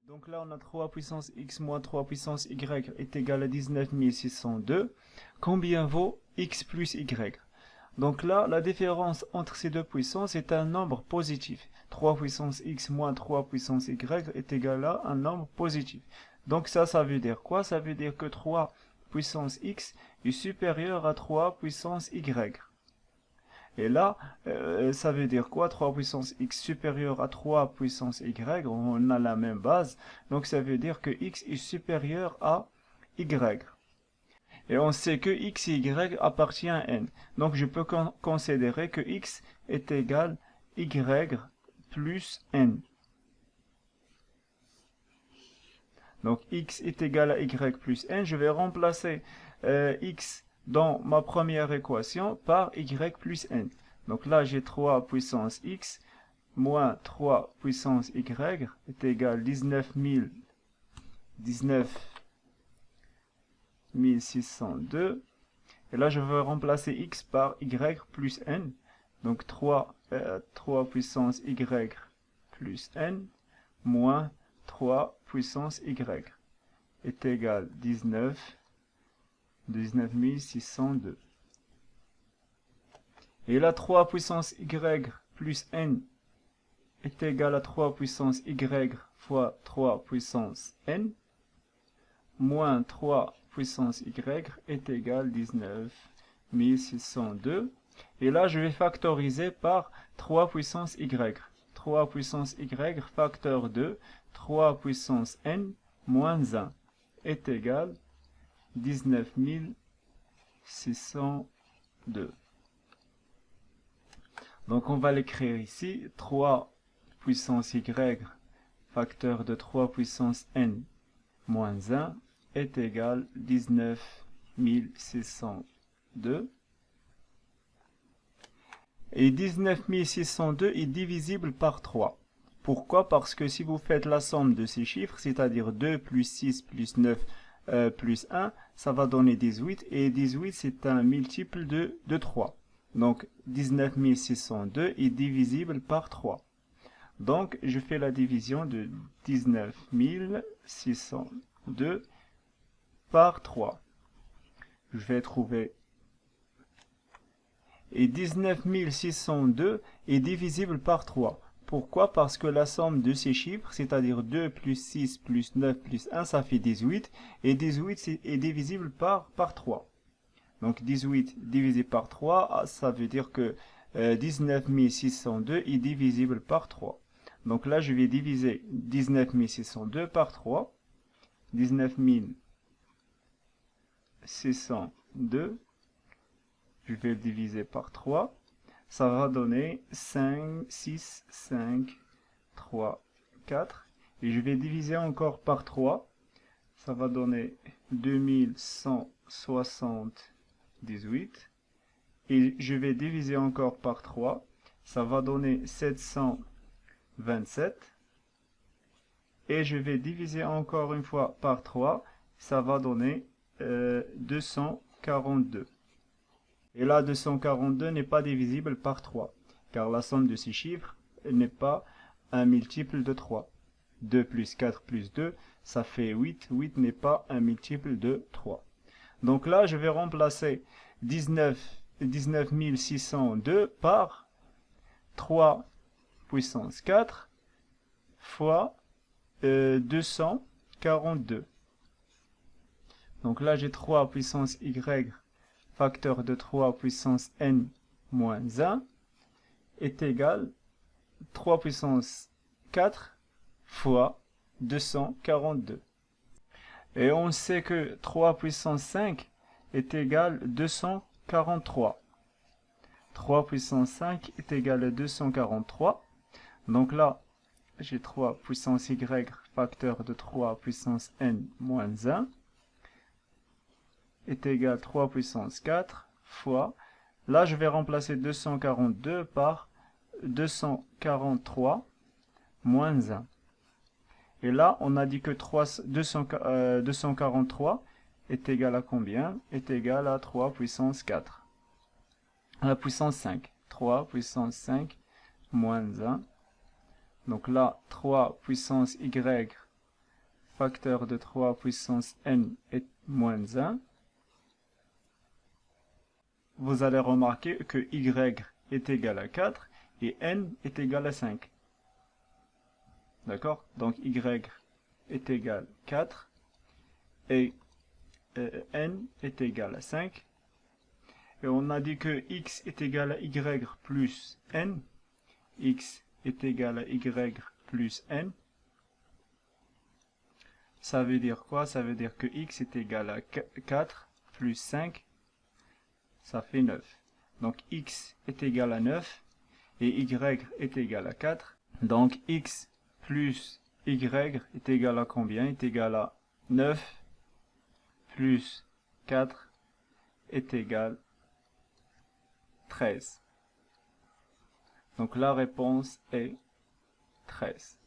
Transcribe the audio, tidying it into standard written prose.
Donc là, on a 3 puissance x moins 3 puissance y est égal à 19 602. Combien vaut x plus y? Donc là, la différence entre ces deux puissances est un nombre positif. 3 puissance x moins 3 puissance y est égal à un nombre positif. Donc ça veut dire quoi? Ça veut dire que 3 puissance x est supérieur à 3 puissance y. Et là, ça veut dire quoi? 3 puissance x supérieur à 3 puissance y, on a la même base. Donc ça veut dire que x est supérieur à y. Et on sait que x et y appartiennent à n. Donc je peux considérer que x est égal à y plus n. Donc x est égal à y plus n. Je vais remplacer x dans ma première équation par y plus n. Donc là, j'ai 3 puissance x moins 3 puissance y est égal à 19 602. Et là, je vais remplacer x par y plus n. Donc 3 puissance y plus n moins 3 puissance y est égal à 19 602. Et là, 3 puissance y plus n est égal à 3 puissance y fois 3 puissance n moins 3 puissance y est égal à 19 602. Et là, je vais factoriser par 3 puissance y. 3 puissance y facteur de 3 puissance n moins 1 est égal à 19 602. Donc on va l'écrire ici. 3 puissance y facteur de 3 puissance n moins 1 est égal à 19 602. Et 19 602 est divisible par 3. Pourquoi? Parce que si vous faites la somme de ces chiffres, c'est-à-dire 2 plus 6 plus 9 plus 1, ça va donner 18. Et 18, c'est un multiple de 3. Donc 19 602 est divisible par 3. Donc je fais la division de 19 602 par 3. Je vais trouver. Et 19 602 est divisible par 3. Pourquoi? Parce que la somme de ces chiffres, c'est-à-dire 2 plus 6 plus 9 plus 1, ça fait 18. Et 18 est divisible par 3. Donc 18 divisé par 3, ça veut dire que 19 602 est divisible par 3. Donc là, je vais diviser 19 602 par 3. 19 602, je vais le diviser par 3. Ça va donner 5, 6, 5, 3, 4. Et je vais diviser encore par 3. Ça va donner 2178. Et je vais diviser encore par 3. Ça va donner 727. Et je vais diviser encore une fois par 3. Ça va donner 242. Et là, 242 n'est pas divisible par 3, car la somme de ces chiffres n'est pas un multiple de 3. 2 plus 4 plus 2, ça fait 8. 8 n'est pas un multiple de 3. Donc là, je vais remplacer 19 602 par 3 puissance 4 fois 242. Donc là, j'ai 3 puissance y facteur de 3 puissance n moins 1 est égal à 3 puissance 4 fois 242. Et on sait que 3 puissance 5 est égal à 243. 3 puissance 5 est égal à 243. Donc là, j'ai 3 puissance y facteur de 3 puissance n moins 1 est égal à 3 puissance 4 fois, là je vais remplacer 242 par 243 moins 1. Et là on a dit que 243 est égal à combien? Est égal à 3 puissance 4. À la puissance 5. 3 puissance 5 moins 1. Donc là 3 puissance y facteur de 3 puissance n est moins 1, vous allez remarquer que y est égal à 4 et n est égal à 5. D'accord? Donc y est égal à 4 et n est égal à 5. Et on a dit que x est égal à y plus n. X est égal à y plus n. Ça veut dire quoi? Ça veut dire que x est égal à 4 plus 5. Ça fait 9. Donc x est égal à 9 et y est égal à 4. Donc x plus y est égal à combien? Est égal à 9 plus 4 est égal à 13. Donc la réponse est 13.